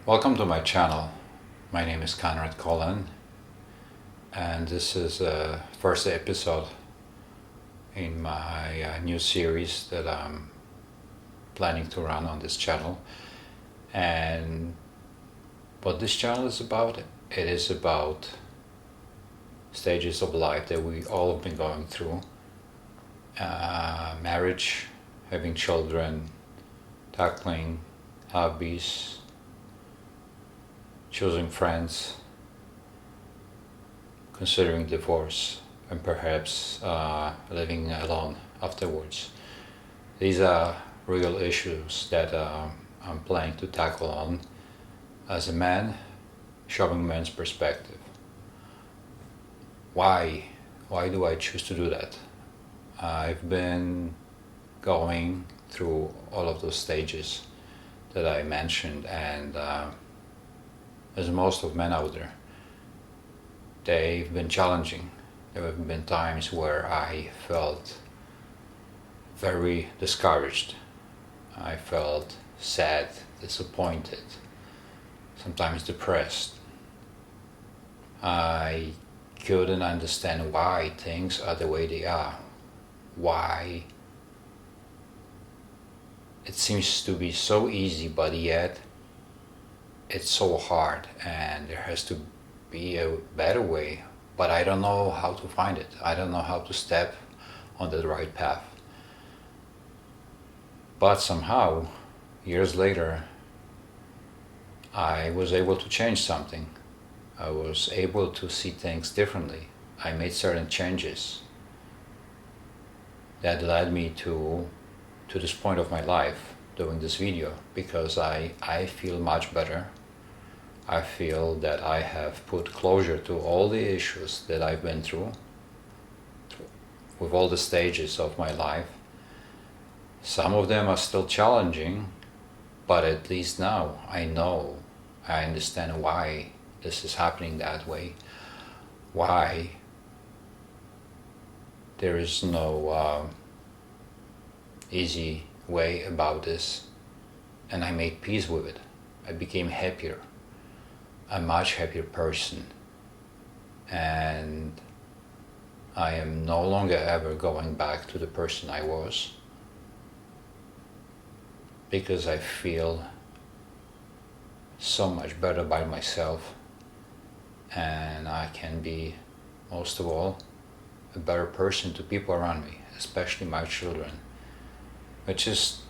Welcome to my channel. My name is Conrad Colin, and this is the first episode in my new series that I'm planning to run on this channel. And what this channel is about, it is about stages of life that we all have been going through. Marriage, having children, tackling hobbies, choosing friends, considering divorce, and perhaps living alone afterwards. These are real issues that I'm planning to tackle on as a man, showing men's perspective. Why? Why do I choose to do that? I've been going through all of those stages that I mentioned, and as most of men out there, they've been challenging. There have been times where I felt very discouraged. I felt sad, disappointed, sometimes depressed. I couldn't understand why things are the way they are. Why it seems to be so easy, but yet it's so hard, and there has to be a better way, but I don't know how to find it. I don't know how to step on the right path. But somehow, years later, I was able to change something. I was able to see things differently. I made certain changes that led me to this point of my life doing this video, because I feel much better. I feel that I have put closure to all the issues that I've been through with all the stages of my life. Some of them are still challenging, but at least now I understand why this is happening that way, why there is no easy way about this, and I made peace with it. I became happier, a much happier person, and I am no longer ever going back to the person I was, because I feel so much better by myself, and I can be, most of all, a better person to people around me, especially my children, which is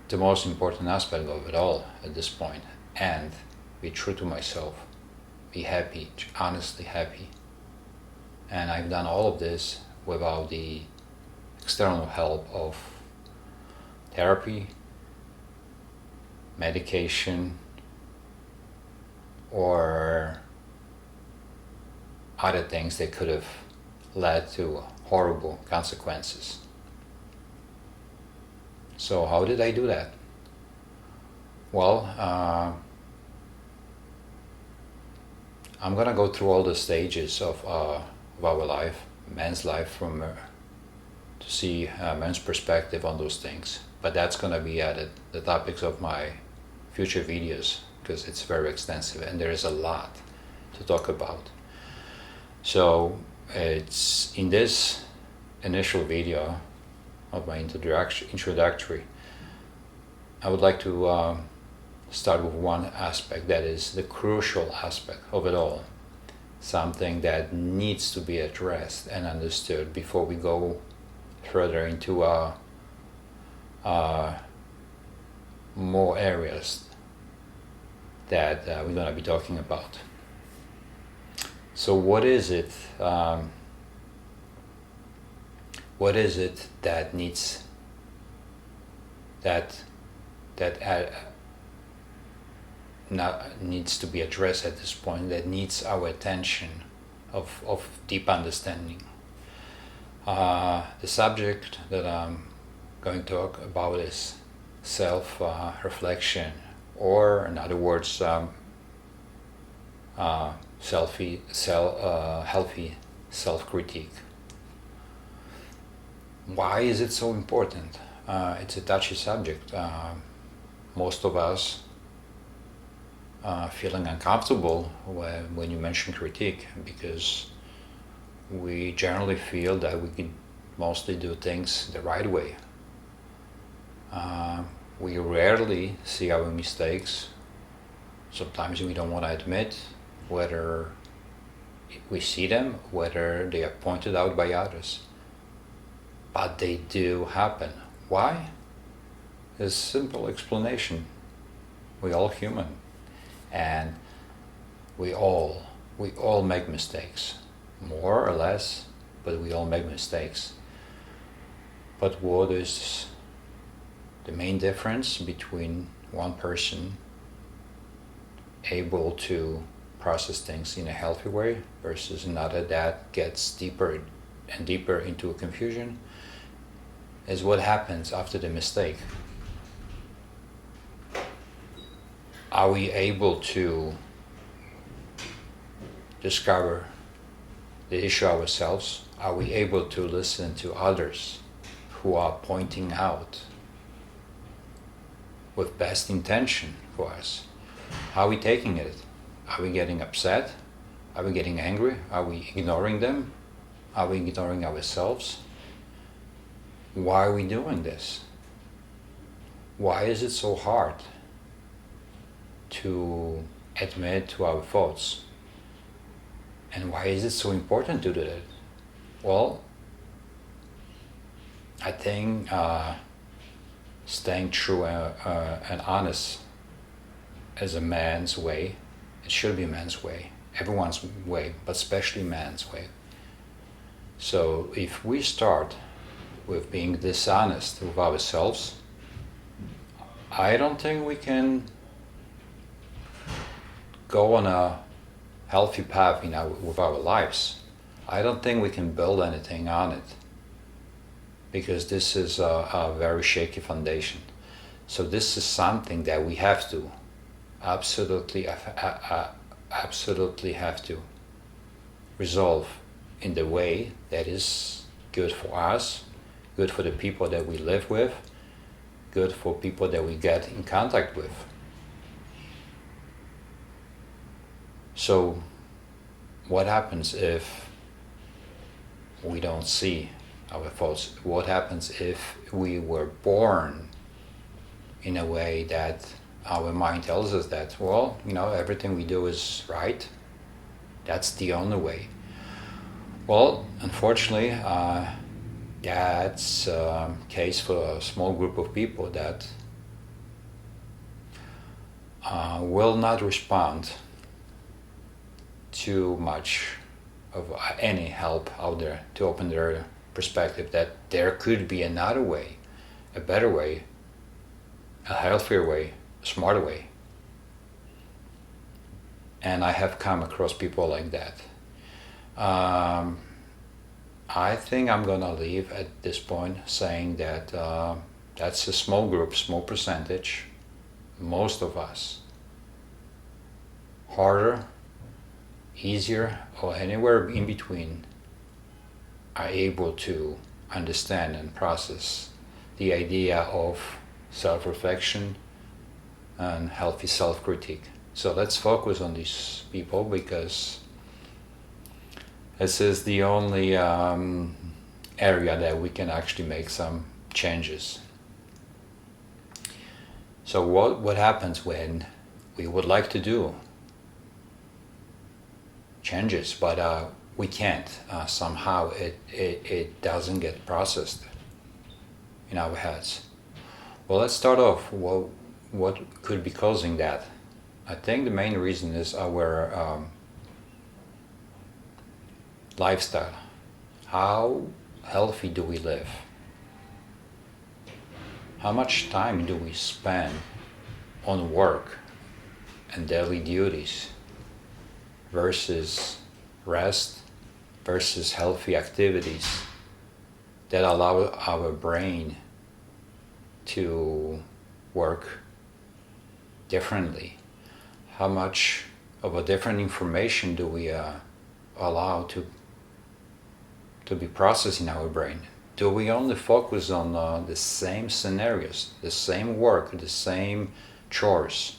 the most important aspect of it all at this point. And be true to myself, be happy, honestly happy. And I've done all of this without the external help of therapy, medication, or other things that could have led to horrible consequences. So how did I do that? Well, I'm gonna go through all the stages of our life, man's life, to see man's perspective on those things. But that's gonna be added the topics of my future videos, because it's very extensive and there is a lot to talk about. So it's in this initial video of my introductory, I would like to start with one aspect that is the crucial aspect of it all, something that needs to be addressed and understood before we go further into more areas that we're going to be talking about. So what is it that needs needs to be addressed at this point, that needs our attention of deep understanding? The subject that I'm going to talk about is self-reflection, or in other words, healthy self-critique. Why is it so important? It's a touchy subject. Most of us feeling uncomfortable when you mention critique, because we generally feel that we can mostly do things the right way. We rarely see our mistakes. Sometimes we don't want to admit whether we see them, whether they are pointed out by others. But they do happen. Why? There's a simple explanation. We're all human, and we all make mistakes, more or less, but we all make mistakes. But what is the main difference between one person able to process things in a healthy way versus another that gets deeper and deeper into a confusion is what happens after the mistake. Are we able to discover the issue ourselves? Are we able to listen to others who are pointing out with best intention for us? How are we taking it? Are we getting upset? Are we getting angry? Are we ignoring them? Are we ignoring ourselves? Why are we doing this? Why is it so hard to admit to our faults? And why is it so important to do that? Well, I think staying true and honest is a man's way. It should be a man's way, everyone's way, but especially man's way. So if we start with being dishonest with ourselves, I don't think we can go on a healthy path with our lives. I don't think we can build anything on it, because this is a very shaky foundation. So this is something that we have to absolutely have to resolve in the way that is good for us, good for the people that we live with, good for people that we get in contact with. So what happens if we don't see our faults? What happens if we were born in a way that our mind tells us that, well, everything we do is right, that's the only way? Well, unfortunately, that's a case for a small group of people that will not respond too much of any help out there to open their perspective that there could be another way, a better way, a healthier way, a smarter way. And I have come across people like that. I think I'm gonna leave at this point saying that that's a small group, small percentage. Most of us, harder, easier, or anywhere in between, are able to understand and process the idea of self-reflection and healthy self-critique. So let's focus on these people, because this is the only area that we can actually make some changes. So what happens when we would like to do changes, but we can't? Somehow it doesn't get processed in our heads. Well, let's start off. What could be causing that? I think the main reason is our lifestyle. How healthy do we live? How much time do we spend on work and daily duties versus rest, versus healthy activities that allow our brain to work differently? How much of a different information do we allow to be processed in our brain? Do we only focus on the same scenarios, the same work, the same chores,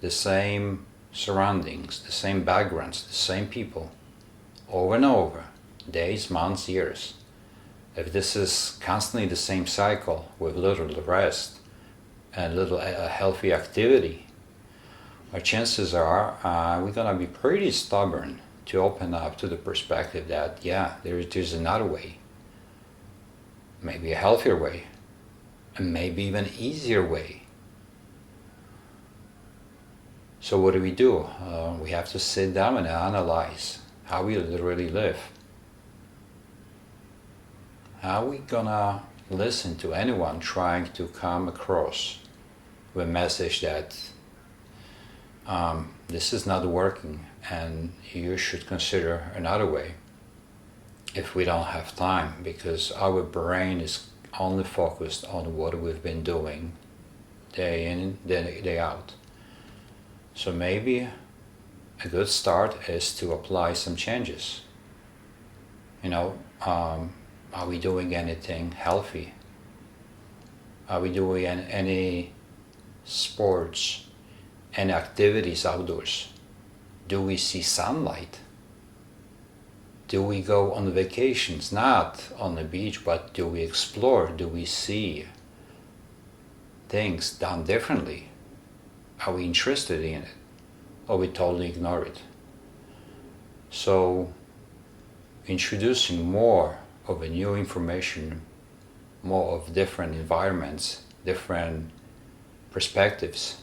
the same surroundings, the same backgrounds, the same people, over and over, days, months, years, if this is constantly the same cycle with little rest and little healthy activity, our chances are we're going to be pretty stubborn to open up to the perspective that, yeah, there's another way, maybe a healthier way, and maybe even easier way. So what do? We have to sit down and analyze how we really live. How are we gonna listen to anyone trying to come across with a message that this is not working and you should consider another way, if we don't have time, because our brain is only focused on what we've been doing day in, day out. So maybe a good start is to apply some changes. Are we doing anything healthy? Are we doing any sports and activities outdoors? Do we see sunlight? Do we go on vacations, not on the beach, but do we explore? Do we see things done differently? Are we interested in it? Or we totally ignore it? So introducing more of a new information, more of different environments, different perspectives,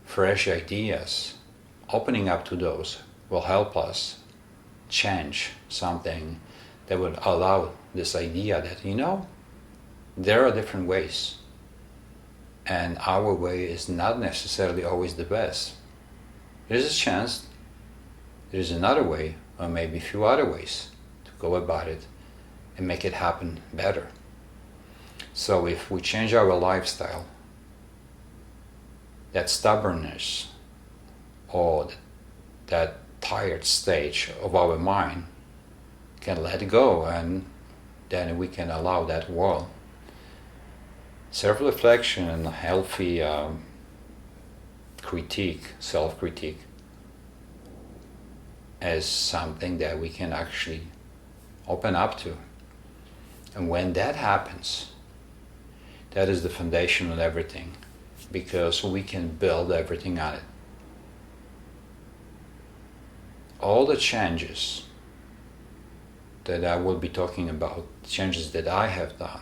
fresh ideas, opening up to those will help us change something that would allow this idea that, there are different ways. And our way is not necessarily always the best. There's a chance there's another way, or maybe a few other ways to go about it and make it happen better. So if we change our lifestyle, that stubbornness or that tired stage of our mind can let go, and then we can allow that world. Self-reflection and healthy self-critique, as something that we can actually open up to. And when that happens, that is the foundation of everything, because we can build everything on it. All the changes that I will be talking about, changes that I have done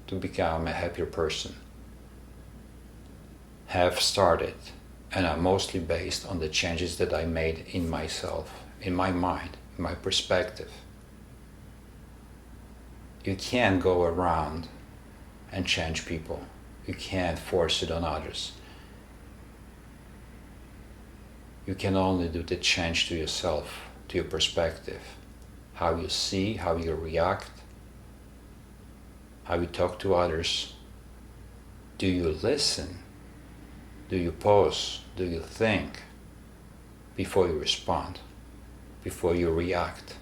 to become a happier person, have started and are mostly based on the changes that I made in myself, in my mind, in my perspective. You can't go around and change people. You can't force it on others. You can only do the change to yourself, to your perspective, how you see, how you react, how you talk to others. Do you listen? Do you pause? Do you think before you respond, before you react?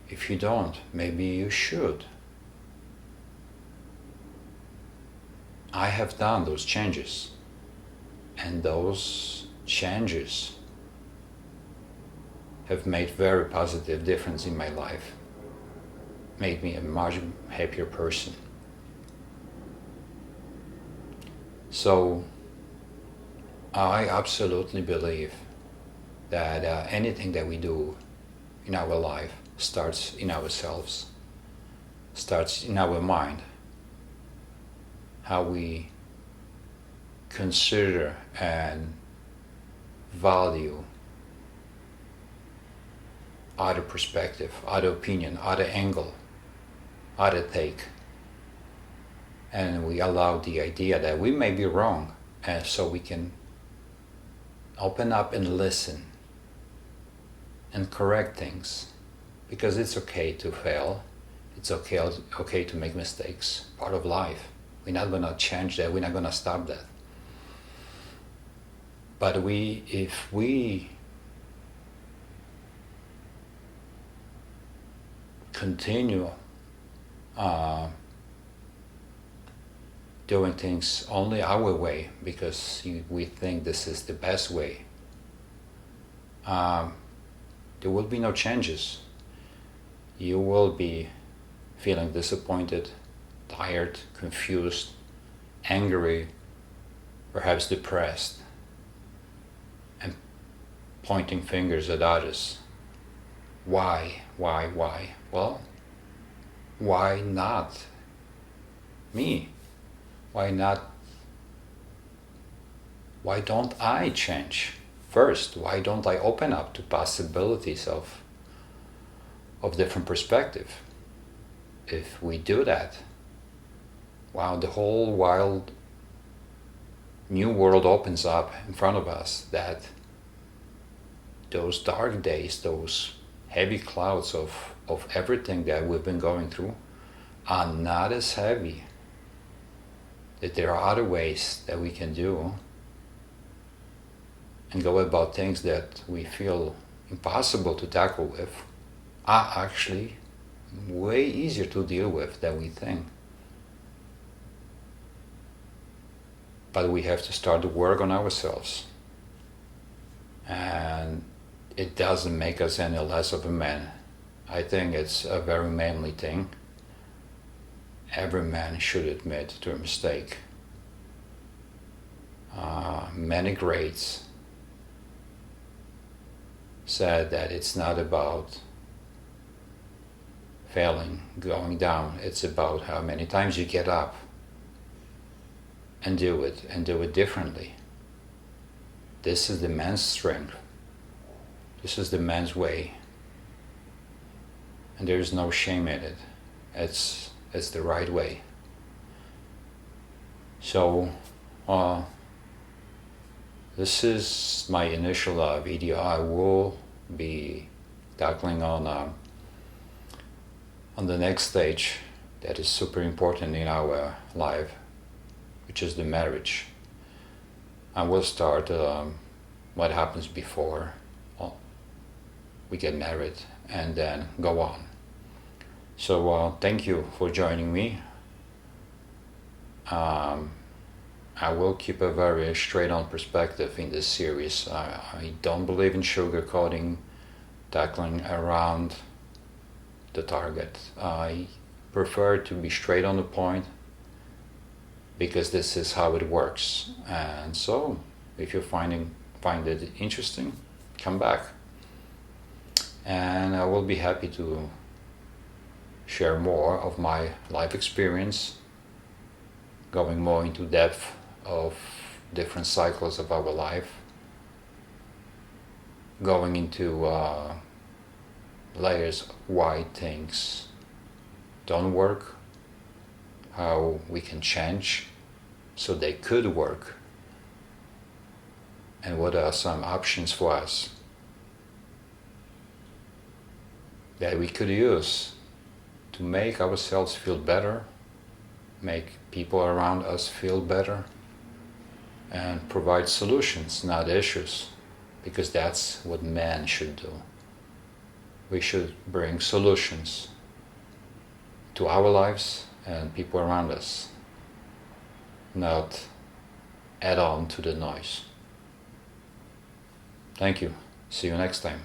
If you don't, maybe you should. I have done those changes, and those changes have made very positive difference in my life, made me a much happier person. So I absolutely believe that anything that we do in our life starts in ourselves, starts in our mind, how we consider and value other perspective, other opinion, other angle, other take. And we allow the idea that we may be wrong, and so we can open up and listen and correct things, because it's okay to fail, it's okay to make mistakes, part of life. We're not going to change that, we're not going to stop that. But if we continue doing things only our way because we think this is the best way, there will be no changes. You will be feeling disappointed, tired, confused, angry, perhaps depressed, and pointing fingers at others. Why? Well, why not me? Why don't I change first? Why don't I open up to possibilities of different perspective? If we do that, wow, the whole wild new world opens up in front of us, that those dark days, those heavy clouds of everything that we've been going through are not as heavy, that there are other ways that we can do and go about things that we feel impossible to tackle with, are actually way easier to deal with than we think. But we have to start to work on ourselves. And it doesn't make us any less of a man. I think it's a very manly thing. Every man should admit to a mistake. Many greats said that it's not about failing, going down. It's about how many times you get up and do it differently. This is the man's strength. This is the man's way. And there is no shame in it. It's the right way. So, this is my initial video. I will be tackling on the next stage that is super important in our life, which is the marriage. I will start what happens before we get married and then go on. So thank you for joining me. I will keep a very straight-on perspective in this series. I don't believe in sugarcoating, tackling around the target. I prefer to be straight on the point because this is how it works. And so, if you find it interesting, come back. And I will be happy to share more of my life experience, going more into depth of different cycles of our life, going into layers of why things don't work, how we can change so they could work, and what are some options for us that we could use to make ourselves feel better, make people around us feel better, and provide solutions, not issues, because that's what men should do. We should bring solutions to our lives and people around us, not add on to the noise. Thank you. See you next time.